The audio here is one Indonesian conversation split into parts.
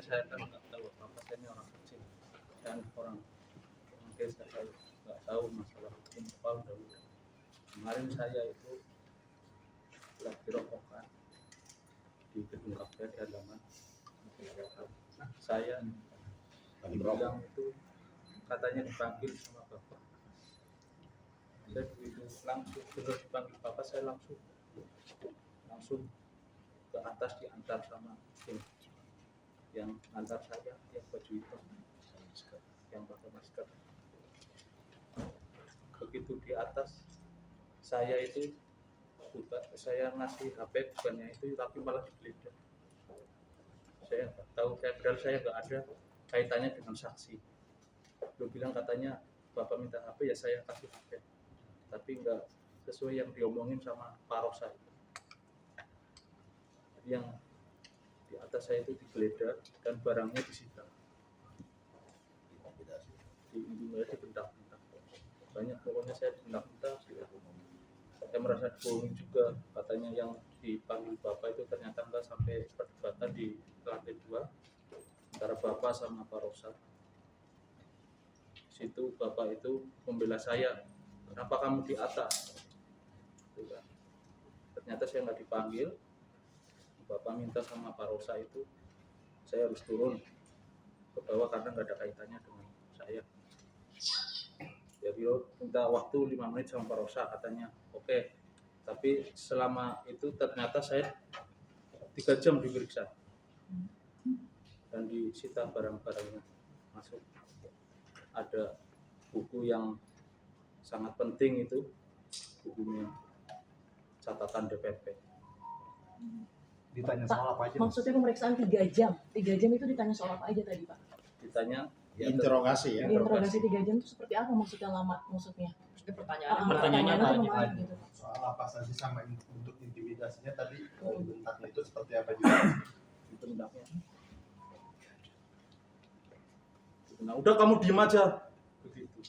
saya kan nggak tahu apa saya ini orang kecil dan orang desa, saya nggak tahu masalah hukum apa udah. Kemarin saya itu lagi rokokan di gedung kafe di halaman saya bilang itu katanya dipanggil sama bapak. Saya begitu langsung benar dipanggil bapak, saya langsung ke atas diantar sama tim yang antar saya, yang baju hitam, yang pakai masker. Begitu di atas saya itu saya ngasih HP bukannya itu, tapi malah digeledah. Saya nggak tahu, saya nggak ada kaitannya dengan saksi. Dia bilang katanya bapak minta HP, ya saya kasih HP, tapi nggak sesuai yang diomongin sama Pak Rosa. Yang di atas saya itu digeledah dan barangnya disita, dibentak-bentak banyak, pokoknya saya dibentak-bentak. Saya merasa dibohongi juga, katanya yang dipanggil bapak itu ternyata enggak, sampai perdebatan di lantai 2 antara bapak sama Pak Rosa. Situ bapak itu membela saya, kenapa kamu di atas? Ternyata saya nggak dipanggil. Bapak minta sama Pak Rosa itu saya harus turun ke bawah karena nggak ada kaitannya dengan saya. Jadi minta waktu 5 menit sama Pak Rosa, katanya oke. Tapi selama itu ternyata saya 3 jam diperiksa dan disita barang-barangnya. Masuk ada buku yang sangat penting, itu bukunya catatan DPP. Ditanya soal apa aja? Maksudnya pemeriksaan 3 jam. 3 jam itu ditanya soal apa aja tadi, Pak? Ditanya interogasi ya. Interogasi 3 jam itu seperti apa maksudnya, lama maksudnya? Pertanyaannya apa aja? Gitu. Soal apa saja sama bentuk intimidasinya tadi, bentaknya itu seperti apa juga? Bentaknya. Nah, udah kamu diem aja, begitu.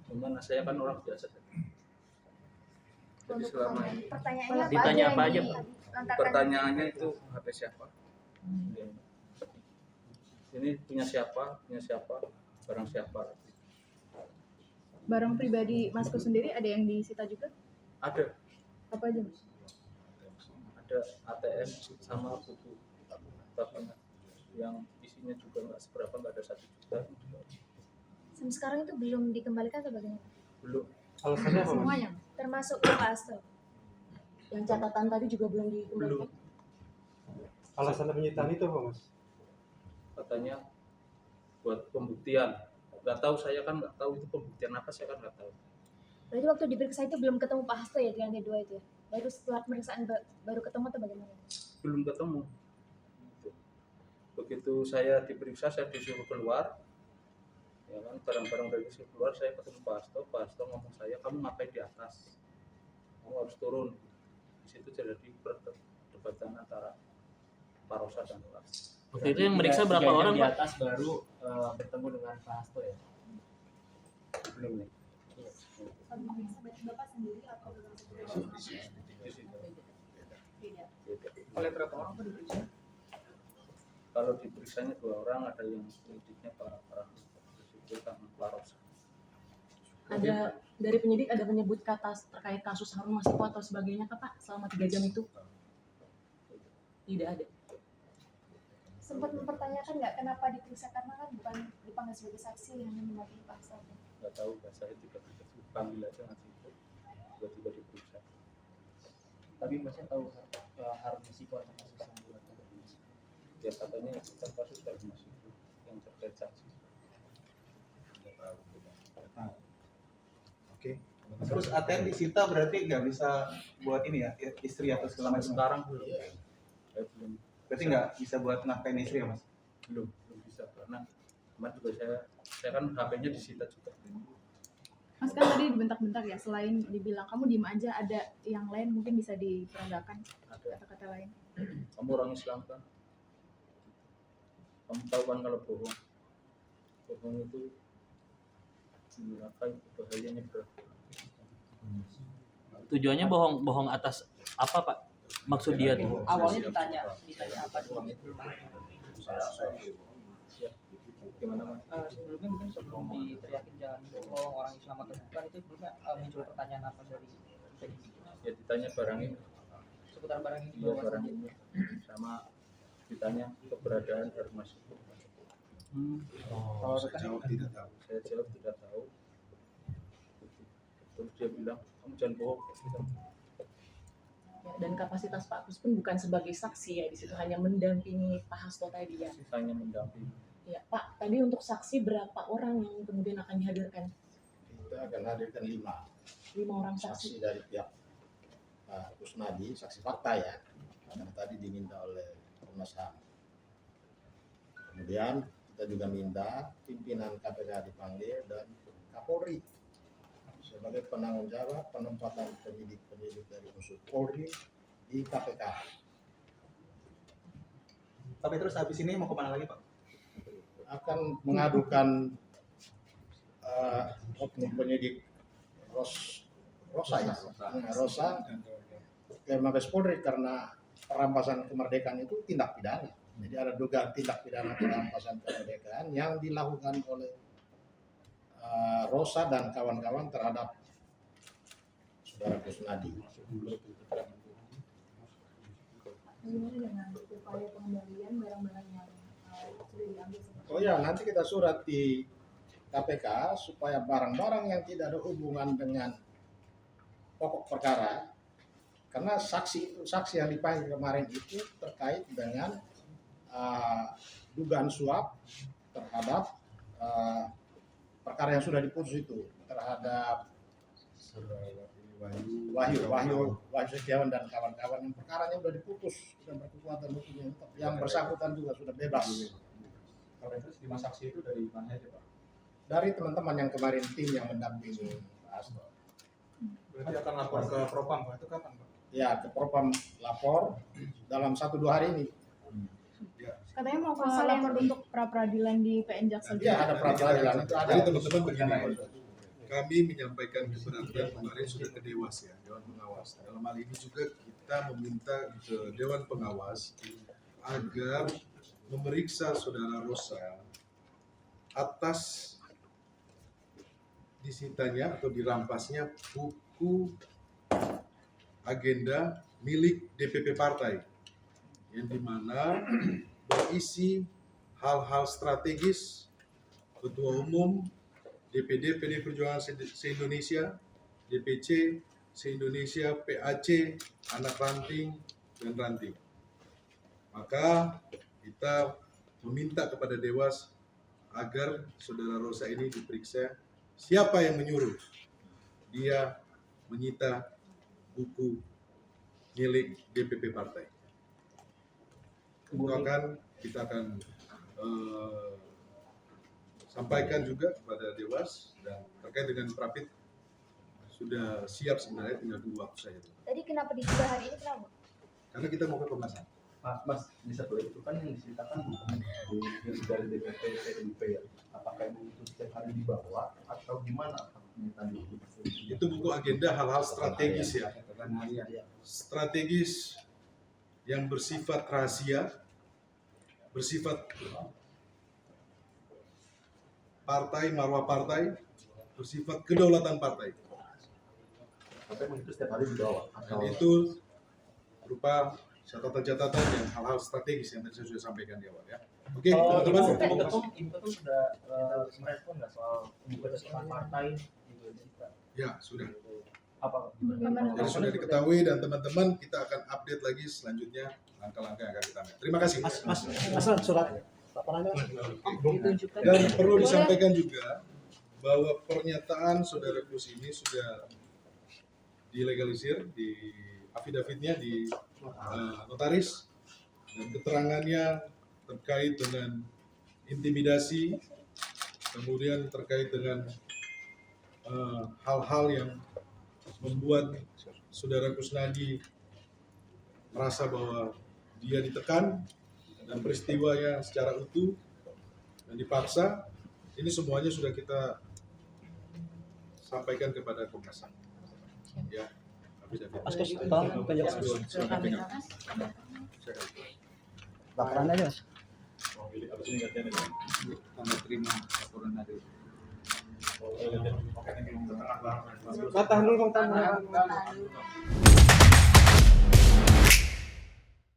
Gimana, saya kan orang biasa. Jadi selama ini Pertanyaannya ditanya apa aja, Pak? pertanyaannya itu HP siapa? Ini punya siapa, barang siapa? barang pribadi Masku sendiri ada yang disita juga? Ada, Apa aja, Mas? ada ATM sama buku tabungan yang isinya juga nggak seberapa, nggak ada 1 juta. Sampai sekarang itu belum dikembalikan atau bagaimana? Belum. Alasannya apa? Semuanya. Termasuk Pak Asto. Yang catatan tadi juga belum Belum. dikembalikan. Alasan penyitaan itu apa, Mas? Katanya buat pembuktian. Nggak tahu, saya kan nggak tahu itu pembuktian apa, saya kan nggak tahu. Berarti waktu diperiksa itu belum ketemu Pak Hasto ya di lantai 2 itu ya? Baru setelah pemeriksaan baru ketemu atau bagaimana? Belum ketemu. Begitu saya diperiksa, saya disuruh keluar, ya kan, barang-barang dari disuruh keluar, saya ketemu Pak Hasto ngomong saya, kamu ngapain di atas? Kamu harus turun. Di situ terjadi perdebatan antara Pak Rosa dan Pak. Waktu itu yang meriksa berapa orang, di Pak? atas baru bertemu dengan Pak Hasto ya? Belum nih. Bapak sendiri atau Di situ. Beda. Oleh berapa orang Pak diperiksa? Kalau diperiksanya 2 orang, ada yang penyidiknya Pak sama Pak Rosa. Ada dari penyidik ada menyebut kata terkait kasus Harun Masiku atau sebagainya, Pak, selama 3 jam itu? Tidak ada. Sempat mempertanyakan nggak kenapa diperiksa, karena kan bukan dipanggil sebagai saksi yang mewakili Pak Hasto. Nggak tahu, saya tiba-tiba panggil aja nanti itu, tiba-tiba diperiksa. Tapi Masnya tahu Harun Masiku atau kasus yang dilakukan? Ya katanya bukan kasus Harun Masiku yang terkait saksi. Oke. Terus ATM disita berarti nggak bisa buat ini ya, istri atau segala macam? Sekarang belum. Belum. Berarti nggak bisa buat nafkahin istri ya, Mas? Belum bisa, karena kemarin juga saya kan HP-nya disita juga. Mas kan tadi dibentak-bentak ya, selain dibilang kamu diem aja, ada yang lain mungkin bisa diperagakan Ada. kata-kata lain. Kamu orang Islam kan? Kamu tahu kan kalau bohong itu neraka, itu bahayanya berat. Tujuannya bohong atas apa, Pak? Maksud dia tuh? Awalnya ditanya apa? Gimana Mas? Sebelumnya mungkin sebelum diteriakin jangan bohong orang Islam atau bukan itu sebelumnya muncul pertanyaan apa dari penyidik? Ya ditanya barang ini, Seputar barang ini iya bawa barang saja. ini, sama ditanya keberadaan Harmas. Kalau Saya jawab tidak tahu. Saya jawab tidak tahu. Terus dia bilang, kamu jangan bohong. Ya, dan kapasitas Pak Kus pun bukan sebagai saksi ya, di situ hanya mendampingi Pak Hasto tadi ya. Hanya mendampingi. Ya, Pak, tadi untuk saksi berapa orang yang kemudian akan dihadirkan? Kita akan hadirkan 5 orang saksi saksi. dari pihak Pak Kusnadi, saksi fakta ya, karena tadi diminta oleh Komnas HAM. Kemudian kita juga minta pimpinan KPK dipanggil dan Kapolri sebagai penanggung jawab penempatan penyidik-penyidik dari unsur Polri di KPK. Tapi terus habis ini mau kemana lagi Pak? Akan mengadukan oknum penyidik Rosa ya, Rosa ke Mabes Polri karena perampasan kemerdekaan itu tindak pidana. Jadi ada dugaan tindak pidana perampasan kemerdekaan yang dilakukan oleh Rosa dan kawan-kawan terhadap saudara Kusnadi. Gimana dengan upaya pengembalian barang-barang yang sudah diambil? Oh ya, nanti kita surat di KPK supaya barang-barang yang tidak ada hubungan dengan pokok perkara, karena saksi yang dipanggil kemarin itu terkait dengan dugaan suap terhadap perkara yang sudah diputus itu terhadap Wahyu Setiawan dan kawan-kawan yang perkaranya sudah diputus dan berkekuatan hukumnya, yang bersangkutan juga sudah bebas. Kalau itu 5 saksi itu dari mana aja Pak? Dari teman-teman yang kemarin tim yang mendampingi Pak Hasto. Berarti akan lapor ke Propam Pak, itu kapan Pak? Ya, ke Propam lapor dalam 1-2 hari ini. Katanya mau ke Pasal yang lapor untuk pra peradilan di PN Jaksel. Ya, ada pra-peradilan itu ada. Jadi teman-teman begini, kami menyampaikan keberatan kemarin sudah ke Dewas ya, Dewan Pengawas. Dalam hal ini juga kita meminta ke Dewan Pengawas agar memeriksa saudara Rosa atas disitanya atau dirampasnya buku agenda milik DPP partai yang dimana berisi hal-hal strategis Ketua Umum DPD PD Perjuangan se-Indonesia, DPC se-Indonesia, PAC, anak ranting, dan ranting. Maka kita meminta kepada Dewas agar saudara Rosa ini diperiksa siapa yang menyuruh dia menyita buku milik DPP partai. Itu kita akan sampaikan juga kepada Dewas, dan terkait dengan Prapit sudah siap sebenarnya, tinggal tunggu waktu saja. Tadi kenapa ditunda hari ini, kenapa? Karena kita mau ke Komnas HAM. Mas, bisa boleh itu kan yang diceritakan bukan dari DPP PDIP ya. Apakah itu setiap hari dibawa atau gimana tadi? Itu buku agenda hal-hal strategis ya. Strategis yang bersifat rahasia, bersifat partai, marwah partai, bersifat kedaulatan partai. Tapi itu setiap hari dibawa. Dan itu berupa catatan-catatan yang hal-hal strategis yang tadi saya sudah sampaikan di awal ya. Oke, teman-teman. Itu sudah merespon nggak soal pembukaan partai gitu? Ya, sudah. Apa? Jadi sudah diketahui dan teman-teman kita akan update lagi selanjutnya langkah-langkah yang akan kita ambil. Terima kasih. surat. Ditunjukkan. Dan perlu disampaikan juga bahwa pernyataan saudara Kus ini sudah dilegalisir di afidavitnya di notaris, dan keterangannya terkait dengan intimidasi, kemudian terkait dengan hal-hal yang membuat saudara Kusnadi merasa bahwa dia ditekan dan peristiwanya secara utuh dan dipaksa. Ini semuanya sudah kita sampaikan kepada Komnas HAM. Ya, Mas Kus, tolong tunjuk. Silakan. Laporan aja, Mas. Kami terima laporan dari Tahan dulu, Bang. Tahan.